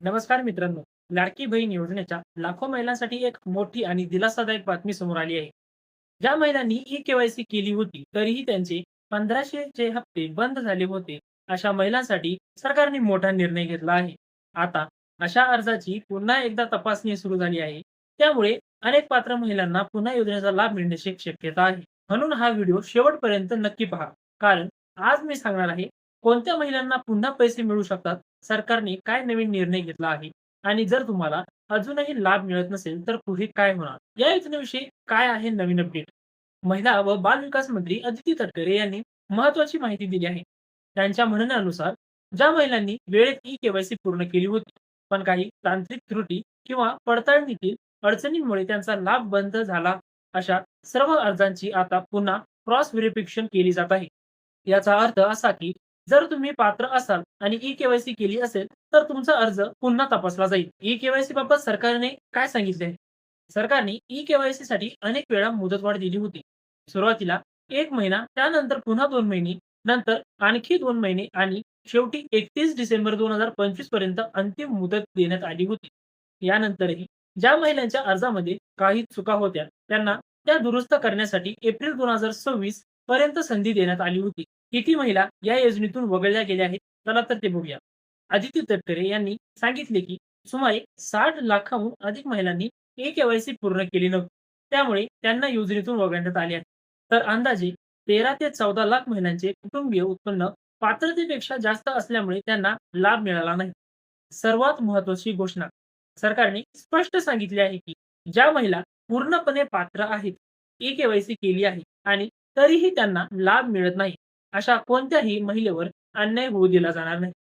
नमस्कार मित्रांनो. लाडकी बहीण योजनेच्या लाखो महिलांसाठी एक मोठी आणि दिलासादायक बातमी समोर आली आहे. ज्या महिलांनी ई-के-वाय-सी केली होती, तरीही त्यांचे 1500 चे हप्ते बंद झाले होते. अशा महिलांसाठी सरकारने मोठा निर्णय घेतला आहे. आता अशा अर्जाची पुन्हा एकदा तपासणी सुरू झाली आहे. त्यामुळे अनेक पात्र महिलांना पुन्हा योजनेचा लाभ मिळण्याची शक्यता आहे. म्हणून हा व्हिडिओ शेवटपर्यंत नक्की पहा. कारण आज मी सांगणार आहे, कोणत्या महिलांना पुन्हा पैसे मिळू शकतात, सरकारने काय नवीन निर्णय घेतला आहे आणि जर तुम्हाला अजूनही लाभ मिळत नसेल तर पुढे काय होणार, या योजनेविषयी काय आहे नवीन अपडेट. महिला व बाल विकास मंत्री अदिती तटकरे यांनी महत्वाची माहिती दिली आहे. त्यांच्या म्हणण्यानुसार ज्या महिलांनी वेळेत ई-के-वाय-सी पूर्ण केली होती, पण काही तांत्रिक त्रुटी किंवा पडताळणीतील अडचणींमुळे त्यांचा लाभ बंद झाला, अशा सर्व अर्जांची आता पुन्हा क्रॉस व्हेरिफिकेशन केली जात आहे. याचा अर्थ असा की जर तुम्ही पात्र असाल आणि ई-के-वाय-सी केली असेल, तर तुमचा अर्ज पुन्हा तपासला जाईल. ई-के-वाय-सी बाबत सरकारने काय सांगितले आहे? सरकारने ई-के-वाय-सी साठी अनेक वेळा मुदतवाढ दिली होती. सुरुवातीला 1 महिना, त्यानंतर पुन्हा 2 महिने, नंतर आणखी 2 महिने आणि शेवटी 31 डिसेंबर 2025 पर्यंत अंतिम मुदत देण्यात आली होती. यानंतरही ज्या महिलांच्या अर्जामध्ये काही चुका होत्या, त्यांना त्या दुरुस्त करण्यासाठी एप्रिल 2026 पर्यंत संधी देण्यात आली होती. किती महिला या योजनेतून वगळल्या गेल्या आहेत? चला तर ते बघूया. आदित्य तटकरे यांनी सांगितले की सुमारे 60 लाखाहून अधिक महिलांनी ई-के-वाय-सी पूर्ण केली नव्हती. त्यामुळे त्यांना योजनेतून वगळण्यात आले आहे. तर अंदाजे 13 ते 14 लाख महिलांचे कुटुंबीय उत्पन्न पात्रतेपेक्षा जास्त असल्यामुळे त्यांना लाभ मिळाला नाही. सर्वात महत्त्वाची घोषणा, सरकारने स्पष्ट सांगितले आहे की ज्या महिला पूर्णपणे पात्र आहेत, ई-के-वाय-सी केली आहे आणि तरीही त्यांना लाभ मिळत नाही, अशा कोणत्याही महिलेवर अन्याय होऊ दिला जाणार नाही.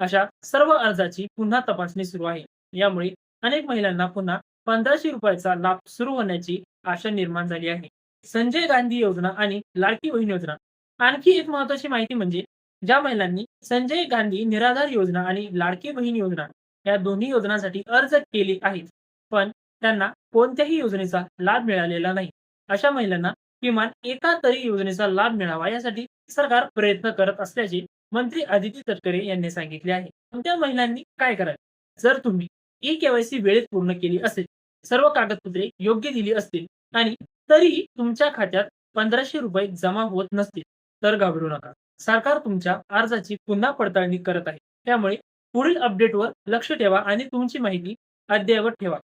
अशा सर्व अर्जाची पुन्हा तपासणी सुरू आहे. यामुळे अनेक महिलांना पुन्हा ₹1500 लाभ सुरू होण्याची आशा निर्माण झाली आहे. संजय गांधी योजना आणि लाडकी बहीण योजना. आणखी एक महत्त्वाची माहिती म्हणजे ज्या महिलांनी संजय गांधी निराधार योजना आणि लाडकी बहीण योजना या दोन्ही योजनांसाठी अर्ज केले आहेत, पण त्यांना कोणत्याही योजनेचा लाभ मिळालेला नाही. अशा महिलांना किमान एका तरी योजनेचा लाभ मिळावा यासाठी सरकार प्रयत्न करत असल्याचे मंत्री आदिती तटकरे यांनी सांगितले आहे. त्या महिलांनी काय करावे? जर तुम्ही ई-के-वाय-सी वेळेत पूर्ण केली असेल, सर्व कागदपत्रे योग्य दिली असतील आणि तरीही तुमच्या खात्यात ₹1500 जमा होत नसतील, तर घाबरू नका. सरकार तुमच्या अर्जाची पुन्हा पडताळणी करत आहे. त्यामुळे पुढील अपडेटवर लक्ष ठेवा आणि तुमची माहिती अद्ययावत ठेवा.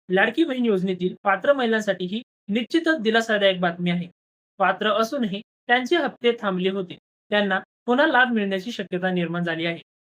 लाडकी बहीण योजनेतील पात्र महिलांसाठी ही निश्चितच दिलासादायक बातमी आहे. पात्र असूनही त्यांचे हप्ते थांबले होते. त्यांना पुन्हा लाभ मिळण्याची शक्यता निर्माण झाली आहे.